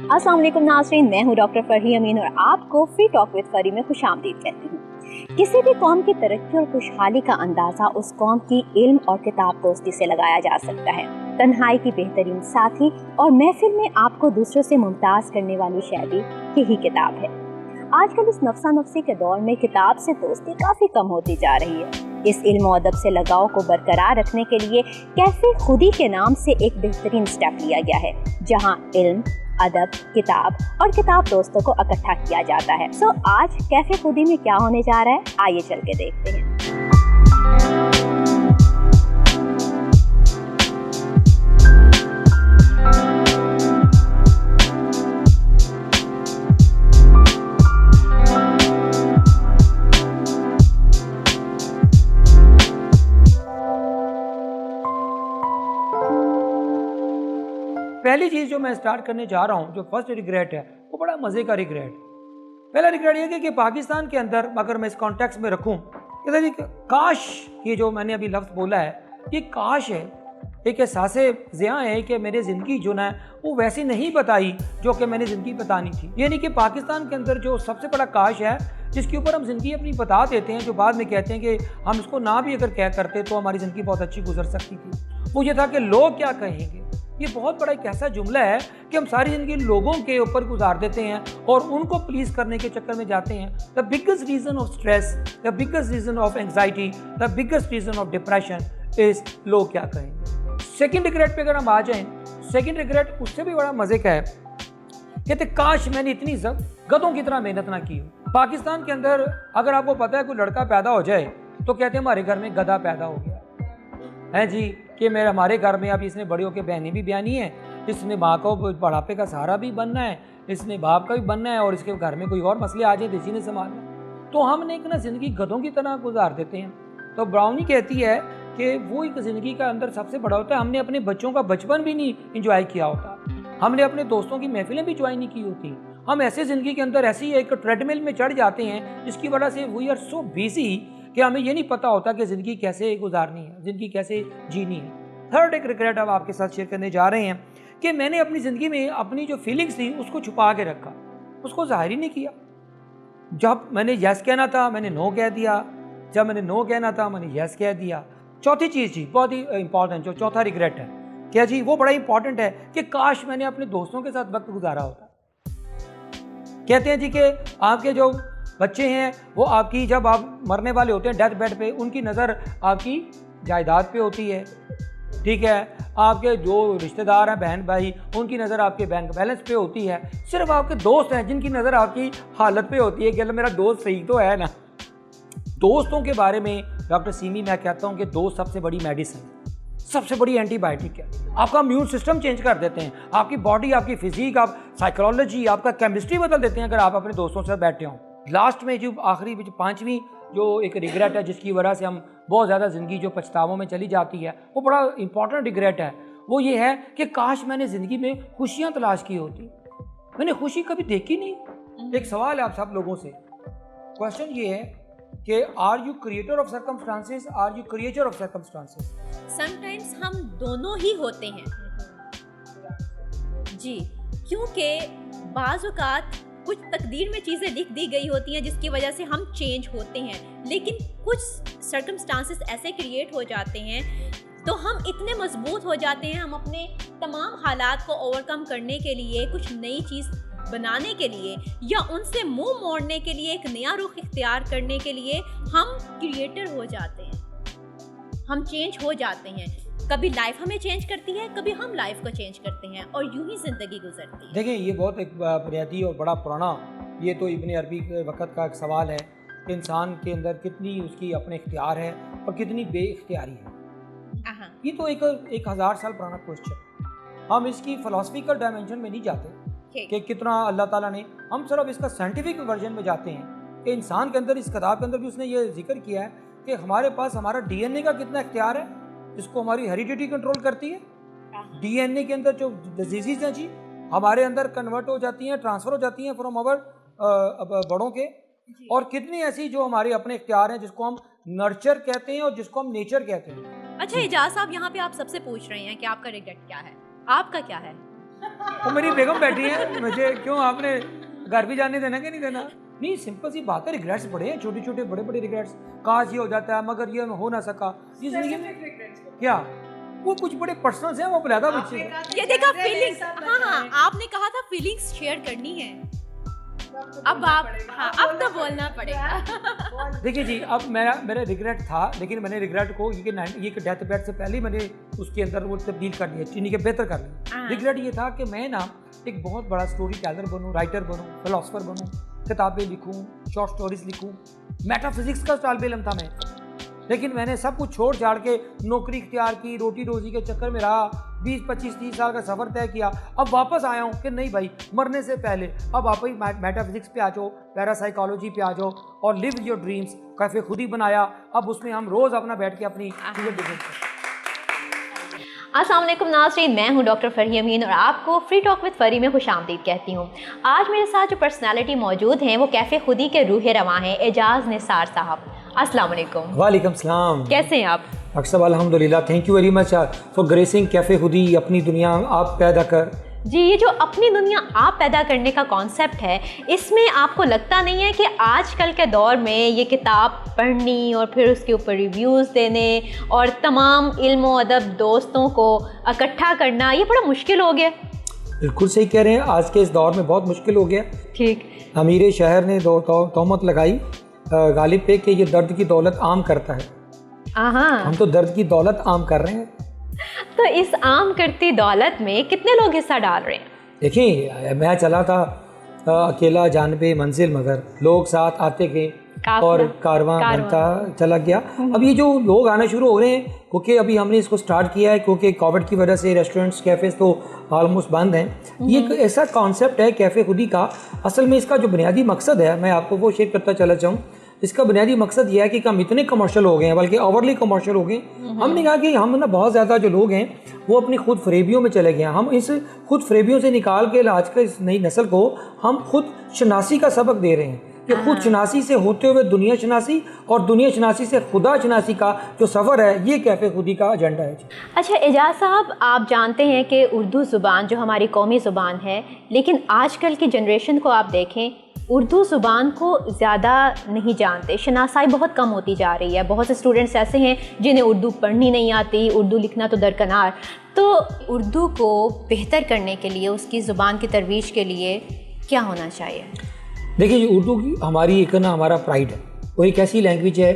अस्सलाम वालेकुम नाज़रीन, मैं हूँ डॉक्टर फरही अमीन और आपको फ्री टॉक विद फरी में खुशामदीद कहती हूँ। किसी भी कौम की तरक्की और खुशहाली का अंदाज़ा उस कौम की इल्म और किताब दोस्ती से लगाया जा सकता है। तन्हाई की बेहतरीन साथी और महफिल में आपको दूसरों से मुमताज़ करने वाली शायरी यही किताब है। आजकल इस नफसा नफसी के दौर में किताब से दोस्ती काफ़ी कम होती जा रही है। इस इल्म और अदब से लगाव को बरकरार रखने के लिए कैफे खुदी के नाम से एक बेहतरीन स्टेप लिया गया है, जहाँ इल्म, अदब, किताब और किताब दोस्तों को इकट्ठा किया जाता है। सो आज कैफे खुदी में क्या होने जा रहा है, आइए चल के देखते हैं। पहली चीज़ जो मैं स्टार्ट करने जा रहा हूँ, जो फर्स्ट रिग्रेट है, वो बड़ा मज़े का रिग्रेट। पहला रिग्रेट ये कि पाकिस्तान के अंदर, अगर मैं इस कॉन्टेक्स्ट में रखूँ, काश, ये जो मैंने अभी लफ्ज़ बोला है, ये काश है, एक एहसास ज़िया है कि मेरी ज़िंदगी जो ना वो वैसी नहीं बताई जो कि मैंने ज़िंदगी बतानी थी। यानी कि पाकिस्तान के अंदर जो सबसे बड़ा काश है, जिसके ऊपर हम ज़िंदगी अपनी बता देते हैं, जो बाद में कहते हैं कि हम इसको ना भी अगर क्या करते तो हमारी ज़िंदगी बहुत अच्छी गुजर सकती थी, वो ये था कि लोग क्या कहेंगे। ये बहुत बड़ा एक ऐसा जुमला है कि हम सारी ज़िंदगी लोगों के ऊपर गुजार देते हैं और उनको प्लीज़ करने के चक्कर में जाते हैं। The biggest reason of stress, the biggest reason of anxiety, the biggest reason of depression is लोग क्या कहेंगे। सेकंड रिग्रेट पे अगर हम आ जाएं, सेकंड रिग्रेट उससे भी बड़ा मज़े का है। कहते काश मैंने इतनी गधों की तरह मेहनत ना की हो। पाकिस्तान के अंदर अगर आपको पता है कोई लड़का पैदा हो जाए तो कहते हैं हमारे घर में गधा पैदा हो गया है जी, कि मेरे हमारे घर में अब इसने बड़ी होकर बहनें भी ब्यानी है, इसने माँ को बढ़ापे का सहारा भी बनना है, इसने बाप का भी बनना है और इसके घर में कोई और मसले आ जाए तो इसी ने संभालना। तो हमने एक ना ज़िंदगी गधों की तरह गुजार देते हैं। तो ब्राउनी कहती है कि वो एक ज़िंदगी का अंदर सबसे बड़ा होता है, हमने अपने बच्चों का बचपन भी नहीं इंजॉय किया होता, हमने अपने दोस्तों की महफिलें भी ज्वाइन नहीं की होती। हम ऐसे ज़िंदगी के अंदर ऐसी एक ट्रेडमिल में चढ़ जाते हैं जिसकी वजह से वी आर सो बिजी कि हमें ये नहीं पता होता कि ज़िंदगी कैसे गुजारनी है, ज़िंदगी कैसे जीनी है। थर्ड एक रिग्रेट अब आपके साथ शेयर करने जा रहे हैं कि मैंने अपनी ज़िंदगी में अपनी जो फीलिंग्स थी उसको छुपा के रखा, उसको जाहिर ही नहीं किया। जब मैंने यस कहना था मैंने नो कह दिया, जब मैंने नो कहना था मैंने यस कह दिया। चौथी चीज़ जी बहुत ही इंपॉर्टेंट, जो चौथा रिग्रेट है क्या जी, वो बड़ा इंपॉर्टेंट है कि काश मैंने अपने दोस्तों के साथ वक्त गुजारा होता। कहते हैं जी कि आपके जो बच्चे हैं वो आपकी, जब आप मरने वाले होते हैं डेथ बेड पे, उनकी नज़र आपकी जायदाद पे होती है, ठीक है। आपके जो रिश्तेदार हैं, बहन भाई, उनकी नज़र आपके बैंक बैलेंस पे होती है। सिर्फ आपके दोस्त हैं जिनकी नज़र आपकी हालत पे होती है कि मेरा दोस्त सही तो है ना। दोस्तों के बारे में डॉक्टर सीमी मैं कहता हूँ कि दोस्त सबसे बड़ी मेडिसिन, सबसे बड़ी एंटीबायोटिक है। आपका इम्यून सिस्टम चेंज कर देते हैं, आपकी बॉडी, आपकी फिजिक, आप साइकोलॉजी, आपका केमिस्ट्री बदल देते हैं अगर आप अपने दोस्तों से बैठे हों। लास्ट में जो आखिरी पांचवी जो एक रिग्रेट है जिसकी वजह से हम बहुत ज़्यादा ज़िंदगी जो पछतावों में चली जाती है, वो बड़ा इंपॉर्टेंट रिग्रेट है। वो ये है कि काश मैंने ज़िंदगी में खुशियाँ तलाश की होती, मैंने खुशी कभी देखी नहीं। एक सवाल है आप सब लोगों से, क्वेश्चन ये है कि are you creator of circumstances, are you creature of circumstances? Sometimes हम दोनों ही होते हैं जी, क्योंकि बाज़ औक़ात कुछ तकदीर में चीज़ें लिख दी गई होती हैं जिसकी वजह से हम चेंज होते हैं, लेकिन कुछ सर्कमस्टांसेस ऐसे क्रिएट हो जाते हैं तो हम इतने मजबूत हो जाते हैं, हम अपने तमाम हालात को ओवरकम करने के लिए, कुछ नई चीज़ बनाने के लिए या उनसे मुंह मोड़ने के लिए, एक नया रुख इख्तियार करने के लिए हम क्रिएटर हो जाते हैं, हम चेंज हो जाते हैं। कभी लाइफ हमें चेंज करती है, कभी हम लाइफ को चेंज करते हैं और यूं ही ज़िंदगी गुजरती है। देखिए ये बहुत एक बुनियादी और बड़ा पुराना, ये तो इब्न अरबी के वक़्त का एक सवाल है कि इंसान के अंदर कितनी उसकी अपने इख्तियार है और कितनी बेइख्तियारी है। ये तो एक 1000 साल पुराना क्वेश्चन। हम इसकी फिलॉसफिकल डायमेंशन में नहीं जाते कि कितना अल्लाह ताला ने, हम सिर्फ इसका साइंटिफिक वर्जन में जाते हैं कि इंसान के अंदर, इस किताब के अंदर भी उसने ये जिक्र किया है कि हमारे पास हमारा डीएनए का कितना इख्तियार है, जिसको हमारी हेरिडिटी कंट्रोल करती है। डीएनए के अंदर जो डिजीज़ हैं जी हमारे अंदर कन्वर्ट हो जाती हैं, ट्रांसफ़र हो जाती हैं फ्रॉम आवर बड़ों के, और कितनी ऐसी जो हमारे अपने इख्तियार हैं जिसको हम नर्चर कहते हैं और जिसको हम नेचर कहते हैं। अच्छा एजाज साहब, यहाँ पे आप सबसे पूछ रहे हैं कि आपका रिग्रेट क्या है, आपका क्या है? वो मेरी बेगम बैठी है, मुझे क्यों आपने घर भी जाने देना कि नहीं देना? नहीं, सिंपल सी बात है, रिग्रेट्स बड़े हैं, छोटे छोटे बड़े बड़े रिग्रेट्स। काश ये हो जाता है मगर ये हो ना सका। जिस जिंदगी में क्या वो कुछ बड़े पर्सनल हैं, वो अलग बच्चे हैं। ये देखा फीलिंग्स, हाँ आपने कहा था फीलिंग्स शेयर करनी है, अब आप हाँ अब तो बोलना पड़ेगा। देखिए जी, अब मेरा रिग्रेट था, लेकिन मैंने रिग्रेट को ये डेथ बेड से पहले ही मैंने उसके अंदर वो तब्दील कर लिया, चीनी के बेहतर कर लिया। रिग्रेट ये था कि मैं ना एक बहुत बड़ा स्टोरी टेलर बनूं, राइटर बनूं, फिलोसफर बनूं, किताबें लिखूं, शॉर्ट स्टोरीज लिखूं। मेटाफिजिक्स का तालिब इल्म था मैं, लेकिन मैंने सब कुछ छोड़ छाड़ के नौकरी इख्तियार की, रोटी रोजी के चक्कर में रहा, 20, 25, 30 साल का सफ़र तय किया। अब वापस आया हूँ कि नहीं भाई, मरने से पहले अब आप ही मेटाफिजिक्स पे आ जाओ, पैरासाइकोलॉजी पे आ जाओ और लिव योर ड्रीम्स। कैफे खुद ही बनाया, अब उसमें हम रोज़ अपना बैठ के अपनी चीज़ें डिफरेंट। अस्सलाम वालेकुम नाज़रीन, मैं हूं डॉक्टर फरही अमीन और आपको फ्री टॉक विद फरी में खुशामदीद कहती हूं। आज मेरे साथ जो पर्सनालिटी मौजूद हैं वो कैफ़े खुदी के रूह रवां हैं, एजाज़ निसार साहब। अस्सलाम वालेकुम। वालेकुम सलाम। कैसे हैं आप? डॉक्टर साहब अल्हम्दुलिल्लाह, thank you very much for gracing cafe खुदी। अपनी दुनिया आप पैदा कर। जी, ये जो अपनी दुनिया आप पैदा करने का कॉन्सेप्ट है, इसमें आपको लगता नहीं है कि आजकल के दौर में ये किताब पढ़नी और फिर उसके ऊपर रिव्यूज़ देने और तमाम इल्म और अदब दोस्तों को इकट्ठा करना, ये बड़ा मुश्किल हो गया? बिल्कुल सही कह रहे हैं, आज के इस दौर में बहुत मुश्किल हो गया। ठीक। अमीर शहर ने तोहमत लगाई गालिब पे कि ये दर्द की दौलत आम करता है। हम तो दर्द की दौलत आम कर रहे हैं। तो इस आम करती दौलत में कितने लोग हिस्सा डाल रहे हैं? देखिए, मैं चला था अकेला जानबे मंजिल, मगर लोग साथ आते गए और कारवां बनता चला गया। अब ये जो लोग आना शुरू हो रहे हैं, क्योंकि अभी हमने इसको स्टार्ट किया है, क्योंकि कोविड की वजह से रेस्टोरेंट्स कैफ़ेज़ तो ऑलमोस्ट बंद हैं। ये एक ऐसा कॉन्सेप्ट है कैफ़े खुदी का। असल में इसका जो बुनियादी मकसद है, मैं आपको वो शेयर करता चला जाऊँ। इसका बुनियादी मकसद यह है कि हम इतने कमर्शियल हो गए हैं, बल्कि ओवरली कमर्शियल हो गए। हमने कहा कि हम ना बहुत ज़्यादा जो लोग हैं वो अपनी खुद फरेबियों में चले गए हैं। हम इस खुद फरेबियों से निकाल के आज के इस नई नस्ल को हम खुद शनासी का सबक दे रहे हैं कि खुद शनासी से होते हुए दुनिया शनासी और दुनिया शनासी से खुदा शनासी का जो सफ़र है, ये कैफ़े खुदी का एजेंडा है। अच्छा एजाज साहब, आप जानते हैं कि उर्दू ज़ुबान जो हमारी कौमी ज़ुबान है, लेकिन आजकल की जनरेशन को आप देखें, उर्दू ज़ुबान को ज़्यादा नहीं जानते, शनासाई बहुत कम होती जा रही है। बहुत से स्टूडेंट्स ऐसे हैं जिन्हें उर्दू पढ़नी नहीं आती, उर्दू लिखना तो दरकनार। तो उर्दू को बेहतर करने के लिए, उसकी ज़ुबान की तरवीज के लिए क्या होना चाहिए? देखिए, उर्दू की हमारी एक ना हमारा प्राइड है। वो एक ऐसी लैंग्वेज है,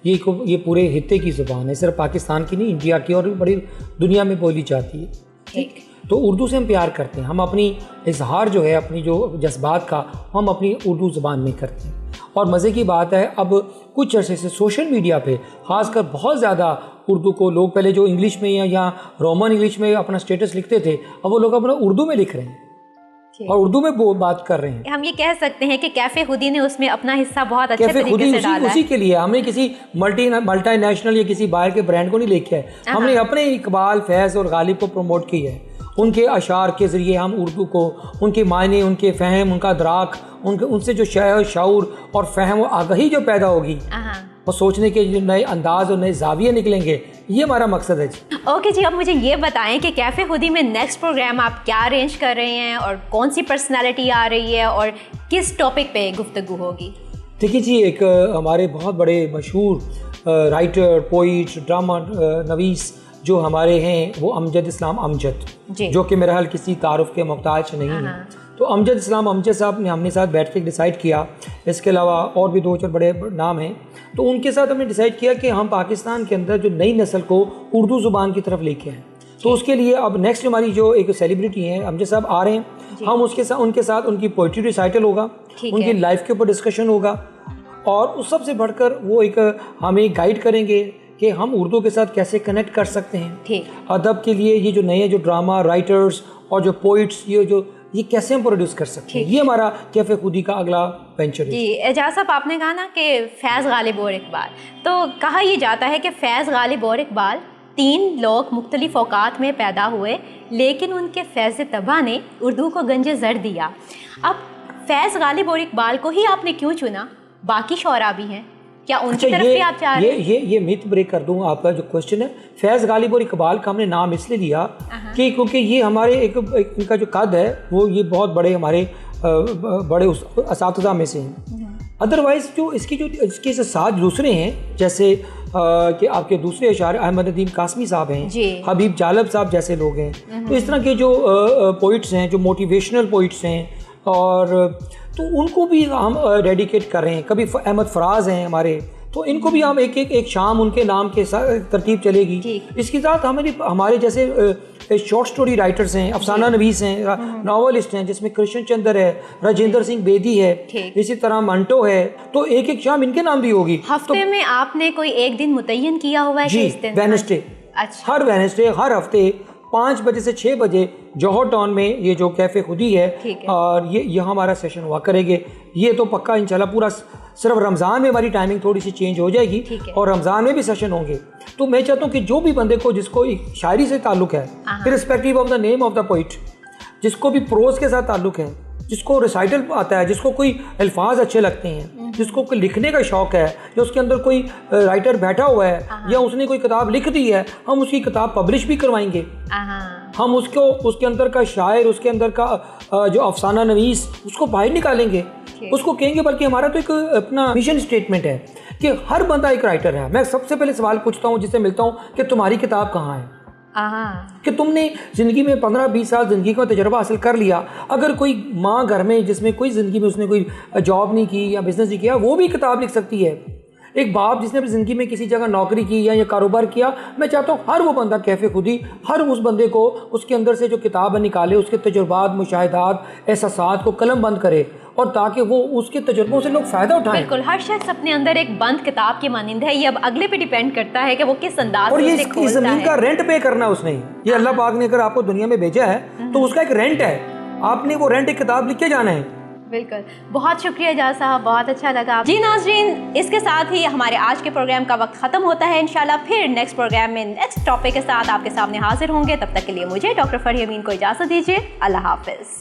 ये पूरे हित्ते की ज़ुबान है, सिर्फ पाकिस्तान की नहीं, इंडिया की और बड़ी दुनिया में बोली जाती है। ठीक। तो उर्दू से हम प्यार करते हैं। हम अपनी इजहार जो है, अपनी जो जज्बात का, हम अपनी उर्दू ज़ुबान में करते हैं। और मज़े की बात है, अब कुछ अर्से से सोशल मीडिया पे ख़ासकर बहुत ज़्यादा उर्दू को लोग, पहले जो इंग्लिश में या रोमन इंग्लिश में अपना स्टेटस लिखते थे, अब वो लोग अपना उर्दू में लिख रहे हैं और उर्दू में बात कर रहे हैं। हम ये कह सकते हैं कि कैफ़े खुदी ने उसमें अपना हिस्सा बहुत अच्छे तरीके से डाला है। उसी के लिए हमने किसी मल्टीनेशनल या किसी बाहर के ब्रांड को नहीं लेके है, हमने अपने इकबाल, फैज़ और गालिब को प्रमोट किया है। उनके अशार के ज़रिए हम उर्दू को, उनके मायने, उनके फ़हम, उनका अदराक, उनसे जो शाऊर और फ़हम और आगाही जो पैदा होगी और सोचने के जो नए अंदाज और नए जाविये निकलेंगे, ये हमारा मकसद है जी। ओके जी, अब मुझे ये बताएं कि कैफ़े खुदी में नेक्स्ट प्रोग्राम आप क्या अरेंज कर रहे हैं और कौन सी पर्सनालिटी आ रही है और किस टॉपिक पे गुफ्तगू होगी? देखिए जी, एक हमारे बहुत बड़े मशहूर राइटर, पोइट, ड्रामा नवीस जो हमारे हैं, वो अमजद इस्लाम अमजद, जो कि मेरा हाल किसी तारुफ के मोहताज नहीं है। तो अमजद इस्लाम अमजद साहब ने हमने साथ बैठ के डिसाइड किया। इसके अलावा और भी 2-4 बड़े नाम हैं। तो उनके साथ हमने डिसाइड किया कि हम पाकिस्तान के अंदर जो नई नस्ल को उर्दू ज़ुबान की तरफ लेके आएँ। तो उसके लिए अब नेक्स्ट हमारी जो एक सेलिब्रिटी हैं, अमजद साहब आ रहे हैं। हम उनके साथ उनकी पोइट्री रिसाइटल होगा, उनकी लाइफ के ऊपर डिस्कशन होगा और उस सबसे बढ़कर वो एक हमें गाइड करेंगे कि हम उर्दू के साथ कैसे कनेक्ट कर सकते हैं। अदब के लिए ये जो नए जो ड्रामा राइटर्स और जो पोइट्स, ये कैसे हम प्रोड्यूस कर सकते हैं, ये हमारा कैफ़े खुदी का अगला वेंचर है। जी एजाज साहब, आपने कहा ना कि फैज़ गालिब और इकबाल, तो कहा यह जाता है कि फैज़ गालिब और इकबाल 3 लोग मुख्तलिफ औकात में पैदा हुए, लेकिन उनके फैज़ तबा ने उर्दू को गंजे ज़र दिया। अब फैज़ गालिब और इकबाल को ही आपने क्यों चुना? बाकी शौरा भी हैं, क्या उनकी अच्छा, तरफ भी आप चाह रहे हैं? ये मिथ ब्रेक कर दूं। आपका जो क्वेश्चन है, फैज़ गालिब और इकबाल का हमने नाम इसलिए लिया कि क्योंकि ये हमारे एक इनका जो कद है वो ये बहुत बड़े हमारे बड़े असातिज़ा में से हैं। अदरवाइज़ जो इसके साथ दूसरे हैं, जैसे कि आपके दूसरे अशार अहमद नदीम कासमी साहब हैं, हबीब जालब साहब जैसे लोग हैं, तो इस तरह के जो पोइट्स हैं, जो मोटिवेशनल पोइट्स हैं, और तो उनको भी हम डेडिकेट कर रहे हैं। कभी अहमद फराज हैं हमारे, तो इनको भी हम एक शाम उनके नाम के साथ तरतीब चलेगी। इसके साथ हमारे जैसे शॉर्ट स्टोरी राइटर्स हैं, अफसाना नवीस हैं, नॉवलिस्ट हैं, जिसमें कृष्ण चंद्र है, राजेंद्र सिंह बेदी है, इसी तरह मंटो है, तो एक शाम इनके नाम भी होगी। हफ्ते में आपने कोई एक दिन मुतय्यन किया हुआ है? जी, वेडनेसडे। अच्छा, हर वेडनेसडे हर हफ्ते 5 बजे से 6 बजे जौहर टाउन में ये जो कैफ़े खुदी है, और ये हमारा सेशन हुआ करेंगे। ये तो पक्का इंशाल्लाह पूरा, सिर्फ रमज़ान में हमारी टाइमिंग थोड़ी सी चेंज हो जाएगी और रमज़ान में भी सेशन होंगे। तो मैं चाहता हूँ कि जो भी बंदे को, जिसको शायरी से ताल्लुक़ है, irrespective of the name of the poet, जिसको भी प्रोज के साथ ताल्लुक़ है, जिसको रिसाइटल आता है, जिसको कोई अल्फाज अच्छे लगते हैं, जिसको कोई लिखने का शौक़ है, जो उसके अंदर कोई राइटर बैठा हुआ है या उसने कोई किताब लिख दी है, हम उसकी किताब पब्लिश भी करवाएंगे। हम उसके अंदर का शायर, उसके अंदर का जो अफसाना नवीस, उसको बाहर निकालेंगे, उसको कहेंगे। बल्कि हमारा तो एक अपना मिशन स्टेटमेंट है कि हर बंदा एक राइटर है। मैं सबसे पहले सवाल पूछता हूँ जिससे मिलता हूँ कि तुम्हारी किताब कहाँ है, कि तुमने ज़िंदगी में 15-20 साल ज़िंदगी का तजुर्बा हासिल कर लिया। अगर कोई माँ घर में जिसमें कोई ज़िंदगी में उसने कोई जॉब नहीं की या बिज़नेस नहीं किया, वो भी किताब लिख सकती है। एक बाप जिसने अपनी ज़िंदगी में किसी जगह नौकरी की या कारोबार किया, मैं चाहता हूँ हर वो बंदा कैफ़े खुदी, हर उस बंदे को उसके अंदर से जो किताब निकाले, उसके तजुर्बात, मुशाहिदात, एहसासात को कलम बंद करे, और ताकि वो उसके तजुर्बों से लोग फ़ायदा उठाएं। बिल्कुल, हर शख्स अपने अंदर एक बंद किताब की मानिंद है। ये अब अगले पे डिपेंड करता है कि वो किस अंदाज और से ये उसे इस खोलता ज़मीन है। का रेंट पे करना उसने। ये अल्लाह पाक ने अगर आपको दुनिया में भेजा है तो उसका एक रेंट है, आपने वो रेंट एक किताब लिख के जाना है। बिल्कुल, बहुत शुक्रिया एजाज साहब, बहुत अच्छा लगा। जी नाज़रीन, इसके साथ ही हमारे आज के प्रोग्राम का वक्त ख़त्म होता है। इंशाल्लाह फिर नेक्स्ट प्रोग्राम में नेक्स्ट टॉपिक के साथ आपके सामने हाजिर होंगे। तब तक के लिए मुझे डॉक्टर फरही अमीन को इजाज़त दीजिए। अल्लाह हाफ़िज़।